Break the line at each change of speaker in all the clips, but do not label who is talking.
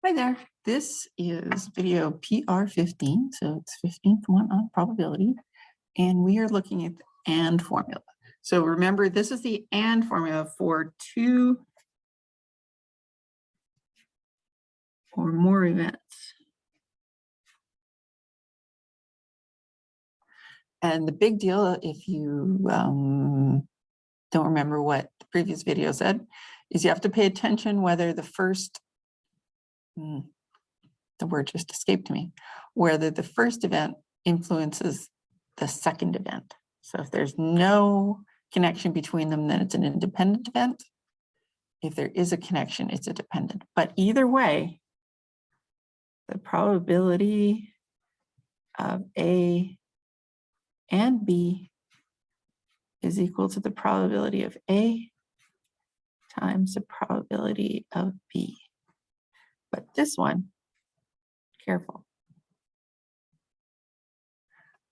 Hi there. This is video PR15, so it's 15th one on probability, and we are looking at the AND formula. So remember, this is the AND formula for 2 or more events. And the big deal, if you don't remember what the previous video said, is you have to pay attention whether the first the word just escaped me, whether the first event influences the second event. So if there's no connection between them, then it's an independent event. If there is a connection, it's a dependent. But either way, the probability of A and B is equal to the probability of A times the probability of B. But this one, careful.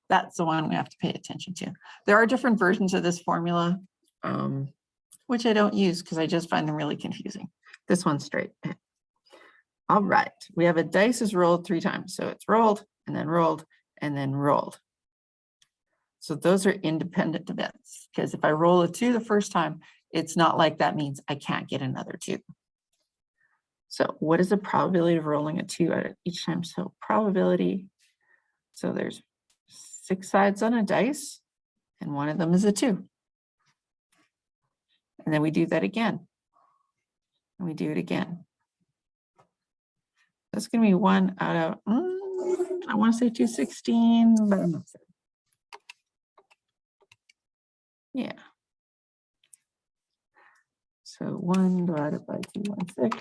That's the one we have to pay attention to. There are different versions of this formula, which I don't use because I just find them really confusing. This one's straight. All right, we have a dice is rolled 3 times. So it's rolled and then rolled and then rolled. So those are independent events, because if I roll a 2 the first time, it's not like that means I can't get another 2. So what is the probability of rolling a 2 at each time? So probability, so there's 6 sides on a dice, and one of them is a 2. And then we do that again. And we do it again. That's going to be 1 out of, I want to say 216, but I'm not sure. Yeah. So 1 divided by 216.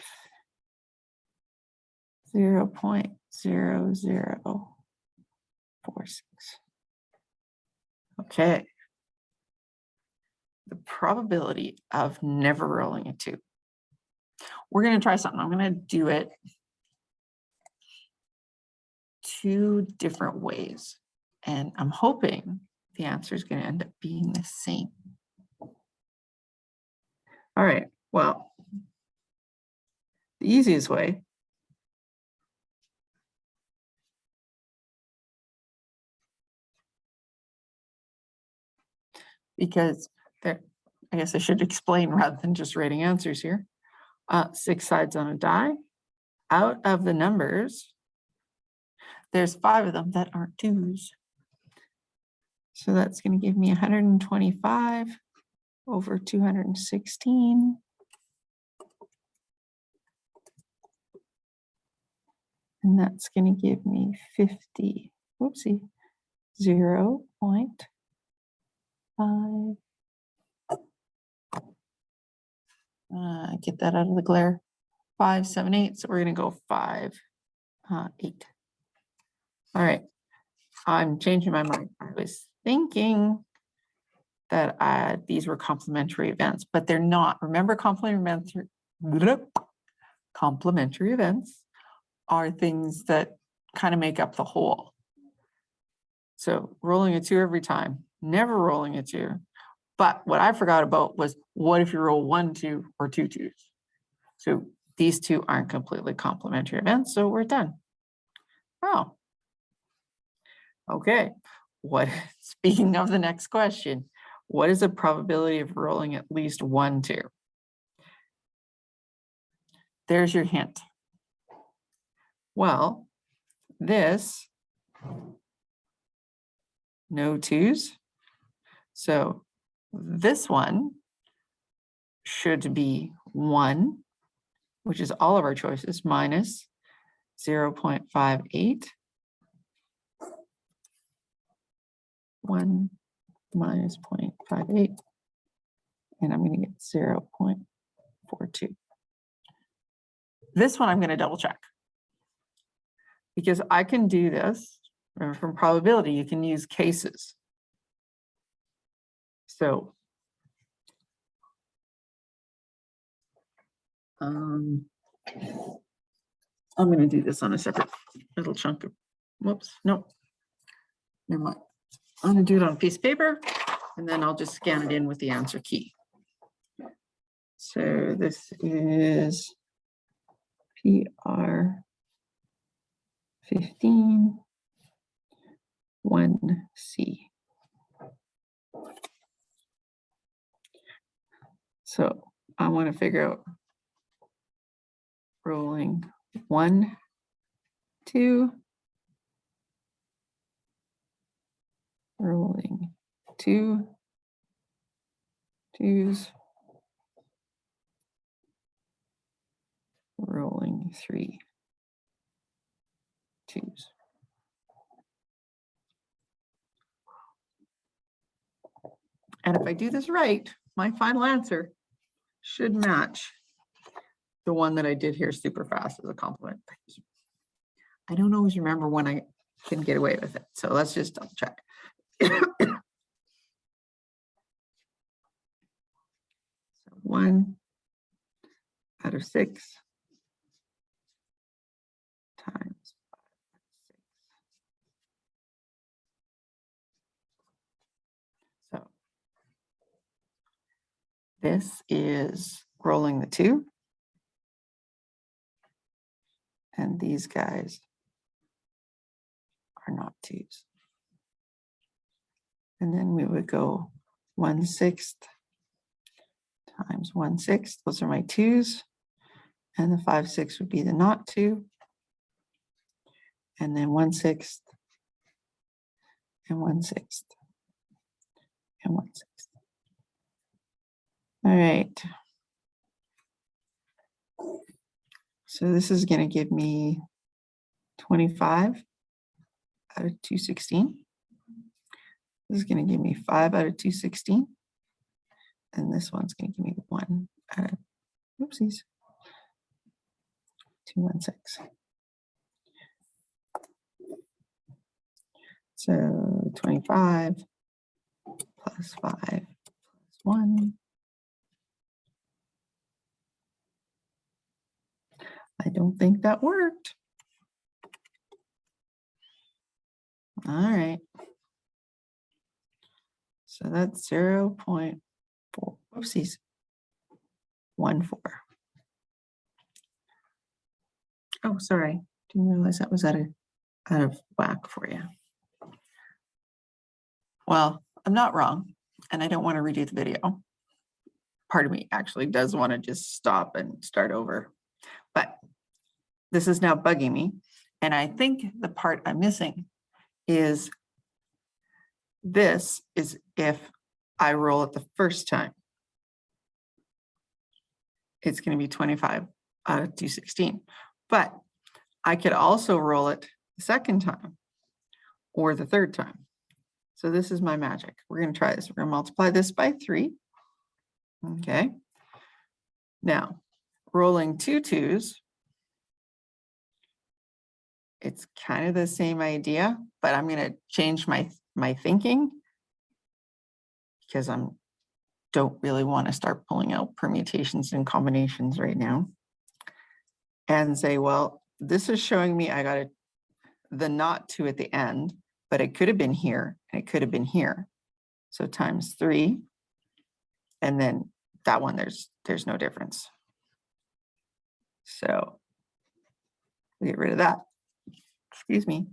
0.0046. Okay. The probability of never rolling a 2. We're going to try something. I'm going to do it 2 different ways. And I'm hoping the answer is going to end up being the same. All right. Well, the easiest way because there, I guess I should explain rather than just writing answers here. 6 sides on a die. Out of the numbers, there's 5 of them that aren't 2s. So that's going to give me 125 over 216. And that's going to give me 50, whoopsie, 0.5. Get that out of the glare. 5, 7, 8. So we're going to go 5, 8. All right. I'm changing my mind. I was thinking that these were complementary events, but they're not. Remember, complementary events are things that kind of make up the whole. So rolling a 2 every time, never rolling a 2. But what I forgot about was, what if you roll 1, 2, or 2 2s? So these 2 aren't completely complementary events, so we're done. Oh. Okay. Speaking of the next question, what is the probability of rolling at least 1 2? There's your hint. Well, this, no 2s. So this one should be 1, which is all of our choices, minus 0.58. 1 minus 0.58. And I'm going to get 0.42. This one I'm going to double check. Because I can do this, remember, from probability, you can use cases. So I'm going to do this on a separate little chunk of, whoops, no, never mind. I'm going to do it on a piece of paper, and then I'll just scan it in with the answer key. So this is PR15 1C. So I want to figure out rolling 1, 2, rolling 2, 2s, rolling 3, 2s. And if I do this right, my final answer should match the one that I did here super fast as a compliment. I don't always remember when I can get away with it. So let's just double check. So 1 out of 6 times 5 out of 6. So this is rolling the 2. And these guys are not 2s. And then we would go 1/6 times 1/6. Those are my 2s. And the 5/6 would be the not 2. And then 1/6 and 1/6 and 1/6. All right. So this is going to give me 25 out of 216. This is going to give me 5 out of 216. And this one's going to give me 1 out of, oopsies, 216. So 25 plus 5 plus 1. I don't think that worked. All right. So that's 0.4, oopsies, 14. Oh, sorry. Didn't realize that was out of whack for you. Well, I'm not wrong, and I don't want to redo the video. Part of me actually does want to just stop and start over, but this is now bugging me. And I think the part I'm missing is this is if I roll it the first time. It's going to be 25 out of 216. But I could also roll it the second time or the third time. So this is my magic. We're going to try this. We're going to multiply this by 3. Okay. Now, rolling 2 2s. It's kind of the same idea, but I'm going to change my thinking because I don't really want to start pulling out permutations and combinations right now. And say, well, this is showing me I got the not 2 at the end, but it could have been here and it could have been here. So times 3, and then that one, there's no difference. So we get rid of that. Excuse me.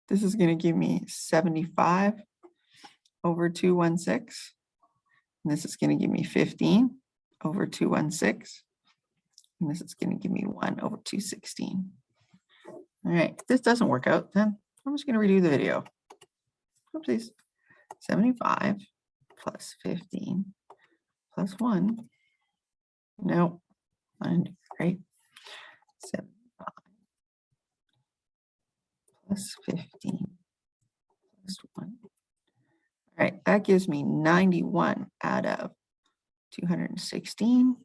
This is going to give me 75 over 216. And this is going to give me 15 over 216. And this is going to give me 1 over 216. All right, if this doesn't work out, then I'm just going to redo the video. Oopsies. 75 plus 15 plus 1. No, right? 75 plus 15 plus 1. All right, that gives me 91 out of 216.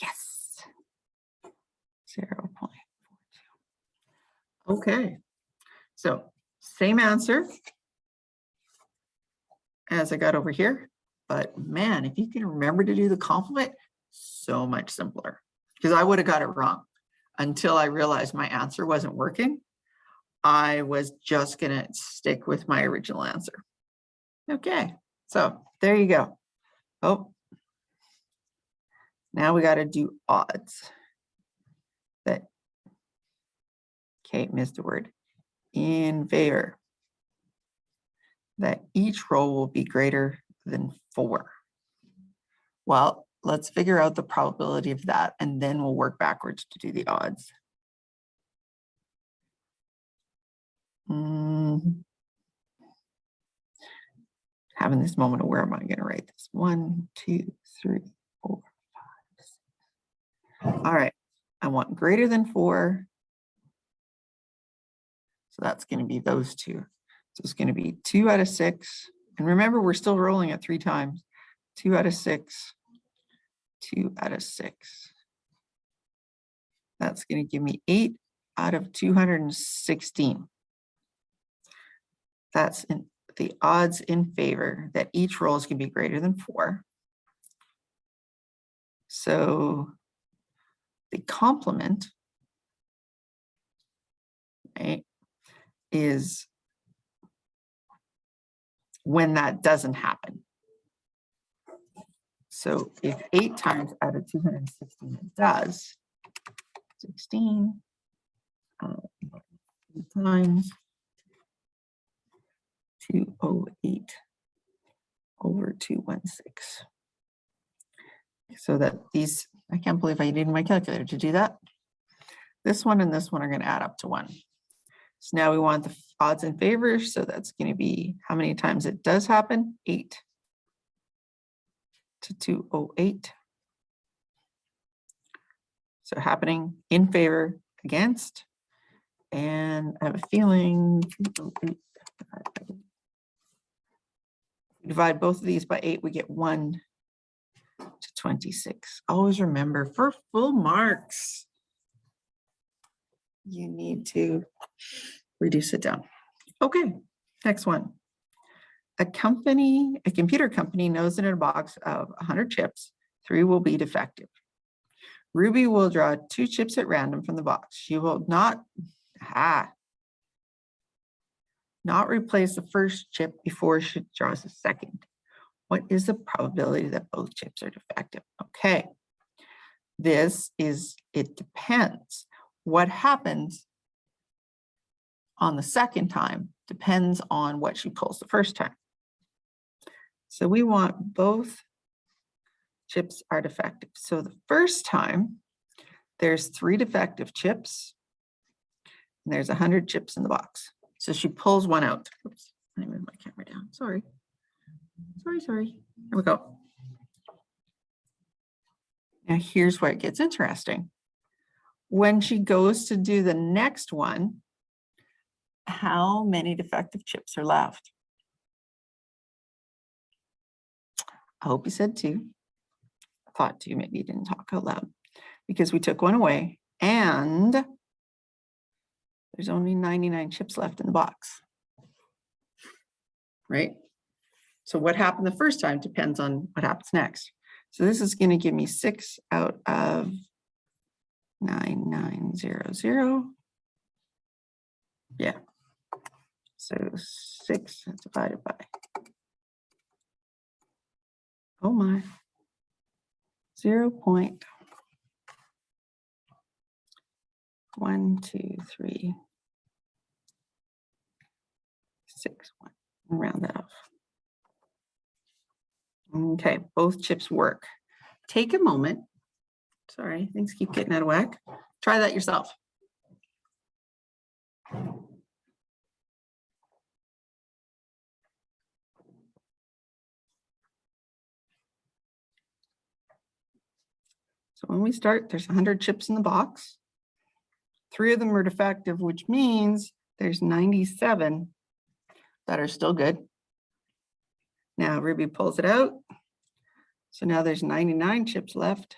Yes. 0.42. Okay, so same answer as I got over here, but man, if you can remember to do the complement, so much simpler, because I would have got it wrong until I realized my answer wasn't working. I was just gonna stick with my original answer. Okay, so there you go. Oh, Now we got to do odds. Okay, missed a word. In favor that each row will be greater than 4. Well, let's figure out the probability of that, and then we'll work backwards to do the odds. Having this moment of where am I going to write this? 1, 2, 3, 4, 5, 6. All right, I want greater than 4. So that's going to be those two. So it's going to be 2 out of 6. And remember, we're still rolling at 3 times. 2 out of 6, 2 out of 6. That's going to give me 8 out of 216. That's the odds in favor that each roll is going to be greater than 4. So the complement, right, is when that doesn't happen. So if 8 times out of 216 it does, 16 times 208 over 216. So that these, I can't believe I needed my calculator to do that. This one and this one are going to add up to 1. So now we want the odds in favor. So that's going to be how many times it does happen? 8 to 208. So happening in favor, against, and I have a feeling 208. Divide both of these by 8, we get 1 to 26. Always remember, for full marks, you need to reduce it down. Okay, next one. A computer company knows that in a box of 100 chips, 3 will be defective. Ruby will draw 2 chips at random from the box. She will not replace the first chip before she draws the second. What is the probability that both chips are defective? Okay, it depends. What happens on the second time depends on what she pulls the first time. So we want both chips are defective. So the first time, there's 3 defective chips, and there's 100 chips in the box. So she pulls one out. Oops, let me move my camera down. Sorry. Here we go. Now here's where it gets interesting. When she goes to do the next one, how many defective chips are left? I hope you said 2. I thought 2, maybe you didn't talk out loud, because we took one away and there's only 99 chips left in the box, right? So what happened the first time depends on what happens next. So this is going to give me 6 out of 9900. Yeah. So 6 divided by, oh my, 0.12361. Round that off. Okay, both chips work. Take a moment. Sorry, things keep getting out of whack. Try that yourself. So when we start, there's 100 chips in the box. 3 of them are defective, which means there's 97 that are still good. Now Ruby pulls it out. So now there's 99 chips left.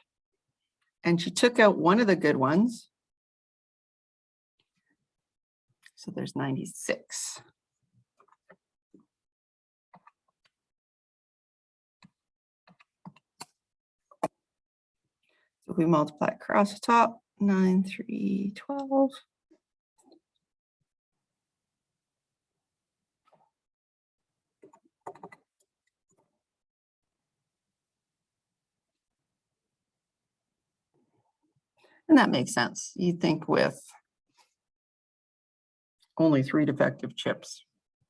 And she took out one of the good ones. So there's 96. So we multiply across the top, 9, 3, 12. And that makes sense. You think with only 3 defective chips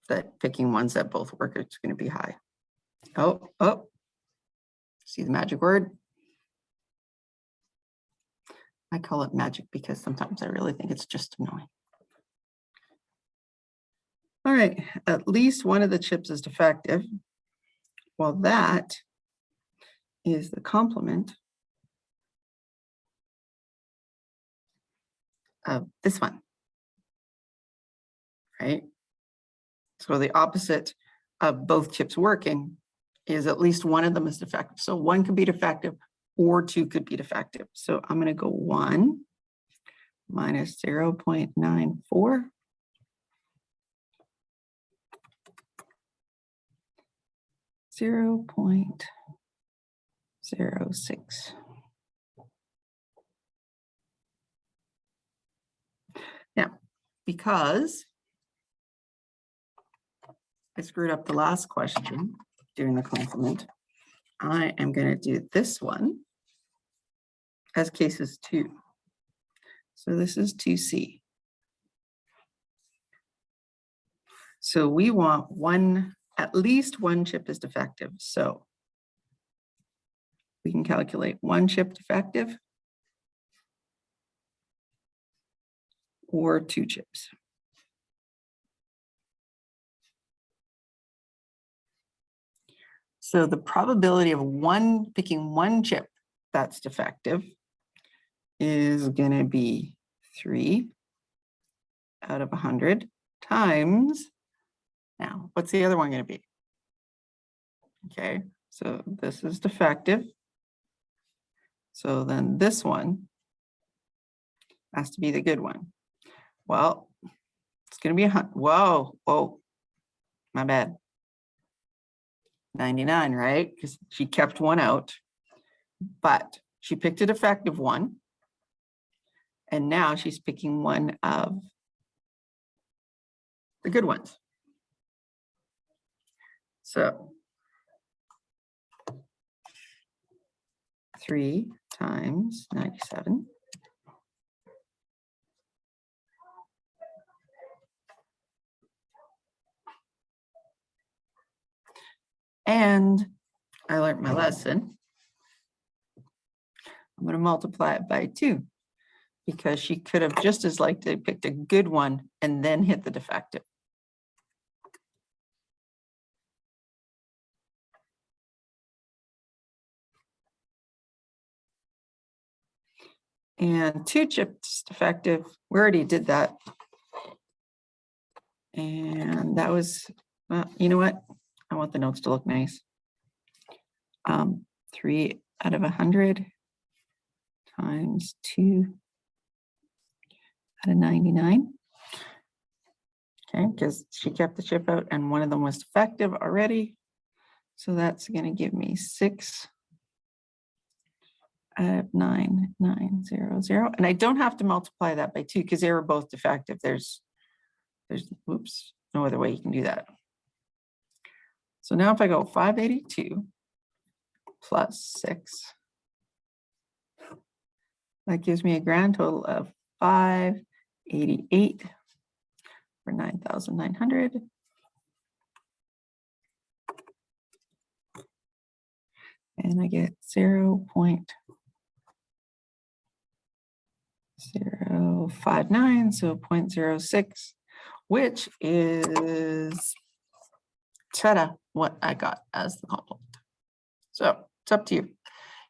that picking ones that both work, it's going to be high. Oh, see the magic word? I call it magic because sometimes I really think it's just annoying. All right, at least one of the chips is defective. Well, that is the complement of this one, right? So the opposite of both chips working is at least one of them is defective. So one could be defective or 2 could be defective. So I'm going to go 1 minus 0.94. .06. Now, because I screwed up the last question during the complement, I am going to do this one as cases 2. So this is 2C. So we want at least one chip is defective. So we can calculate 1 chip defective or 2 chips. So the probability of picking one chip that's defective is going to be 3 out of 100 times. Now, what's the other one going to be? Okay, so this is defective. So then this one has to be the good one. Well, it's going to be whoa, my bad. 99, right? Because she kept one out, but she picked a defective one. And now she's picking one of the good ones. So 3 times 97. And I learned my lesson. I'm going to multiply it by 2 because she could have just as likely picked a good one and then hit the defective. And 2 chips defective, we already did that. And that was, well, you know what? I want the notes to look nice. 3 out of 100 times 2 out of 99. Okay, because she kept the chip out and one of them was defective already. So that's going to give me 6 out of 9900. And I don't have to multiply that by 2 because they were both defective. There's oops, no other way you can do that. So now if I go 582 plus 6, that gives me a grand total of 588 for 9,900. And I get 0.059, so 0.06, which is ta-da, what I got as the complement. So it's up to you.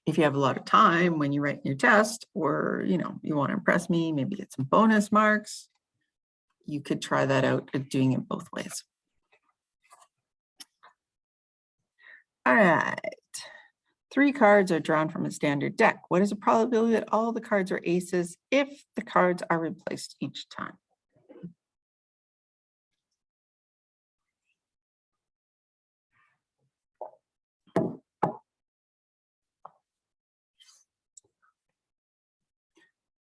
If you have a lot of time when you write your test, or you want to impress me, maybe get some bonus marks, you could try that out at doing it both ways. All right. 3 cards are drawn from a standard deck. What is the probability that all the cards are aces if the cards are replaced each time?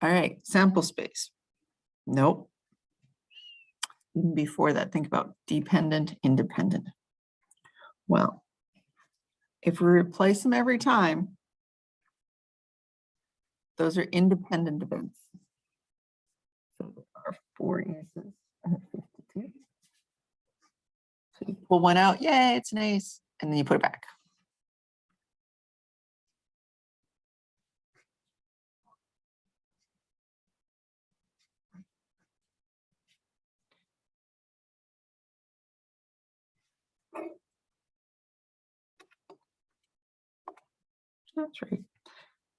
All right, sample space. Nope. Before that, think about dependent, independent. Well, if we replace them every time, Those are independent events. So there are 4 aces and a 52. So you pull one out, yay, it's an ace, and then you put it back. That's right.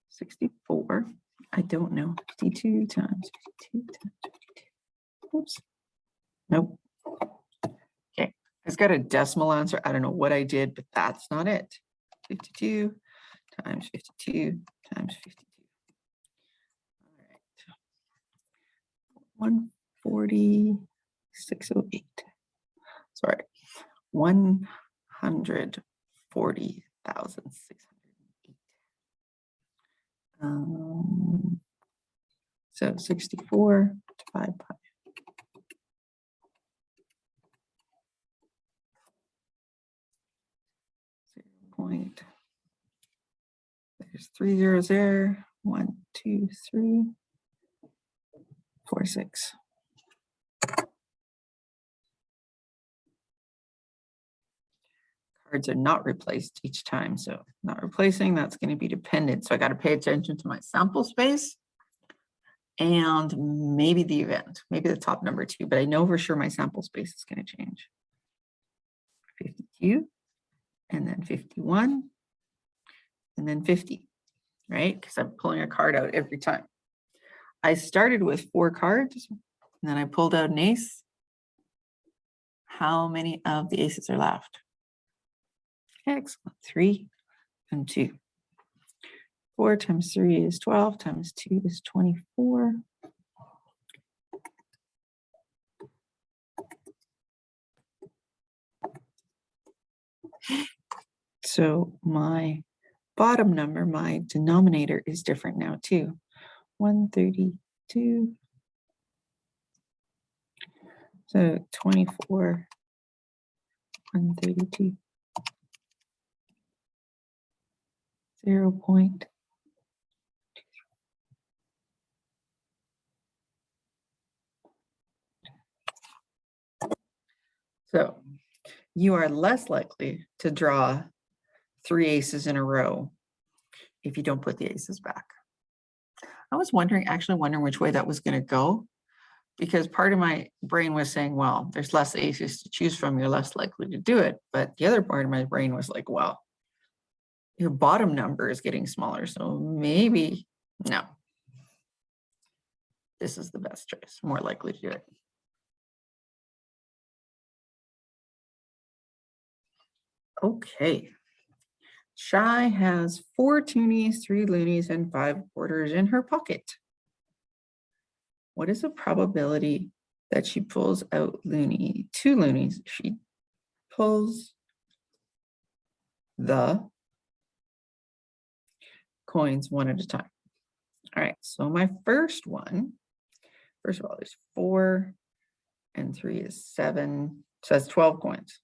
64. I don't know. 52 times 52 times 52. Oops. Nope. Okay. It's got a decimal answer. I don't know what I did, but that's not it. 52 times 52 times 52. All right. 140,608. Sorry. 140,608. So 64 divided by 0. There's 3 zeros there. 1, 2, 3, 4, 6. Cards are not replaced each time. So not replacing, that's going to be dependent. So I got to pay attention to my sample space and maybe the event, maybe the top number 2, but I know for sure my sample space is going to change. 52 and then 51 and then 50, right? Because I'm pulling a card out every time. I started with 4 cards and then I pulled out an ace. How many of the aces are left? Excellent. 3 and 2. 4 times 3 is 12 times 2 is 24. So my bottom number, my denominator is different now too. 132. So 24, 132. 0.2. So you are less likely to draw 3 aces in a row if you don't put the aces back. I was actually wondering which way that was going to go, because part of my brain was saying, well, there's less aces to choose from, you're less likely to do it. But the other part of my brain was like, well, your bottom number is getting smaller, so maybe no. This is the best choice, more likely to do it. Okay. Shy has 4 toonies, 3 loonies, and 5 quarters in her pocket. What is the probability that she pulls out 2 loonies? She pulls the coins one at a time. All right, so my first one, first of all, there's 4 and 3 is 7, so that's 12 coins.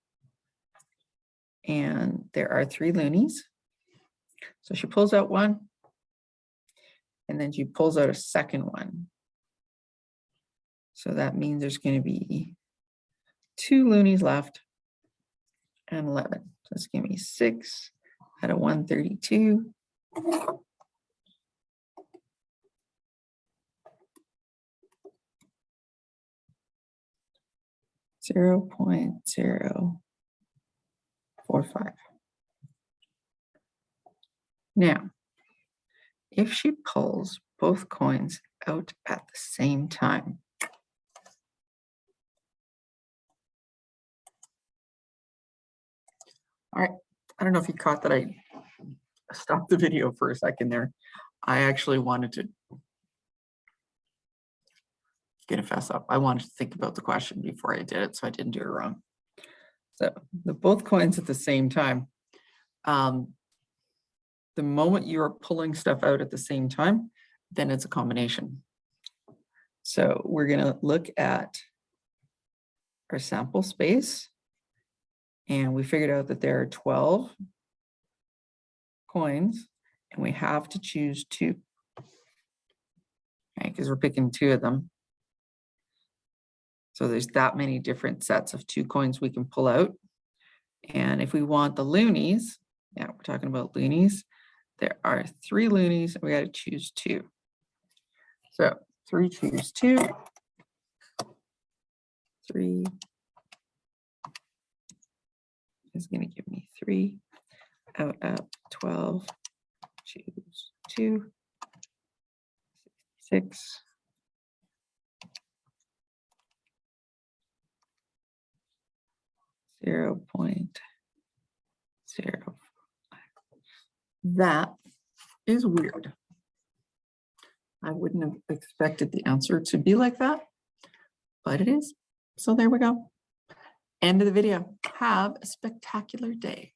And there are 3 loonies. So she pulls out 1, and then she pulls out a second one. So that means there's going to be 2 loonies left and 11. So it's going to be 6 out of 132. .045. Now, if she pulls both coins out at the same time, all right, I don't know if you caught that I stopped the video for a second there. I actually wanted to get a fess up. I wanted to think about the question before I did it, so I didn't do it wrong. So the both coins at the same time. The moment you are pulling stuff out at the same time, then it's a combination. So we're going to look at our sample space, and we figured out that there are 12 coins, and we have to choose 2. right? Because we're picking 2 of them. So there's that many different sets of 2 coins we can pull out. And if we want the loonies, yeah, we're talking about loonies. There are 3 loonies, and we got to choose 2. So 3 choose 2. 3 is going to give me 3 out of 12. Choose 2. 66. 0.0. That is weird. I wouldn't have expected the answer to be like that, but it is. So there we go. End of the video. Have a spectacular day.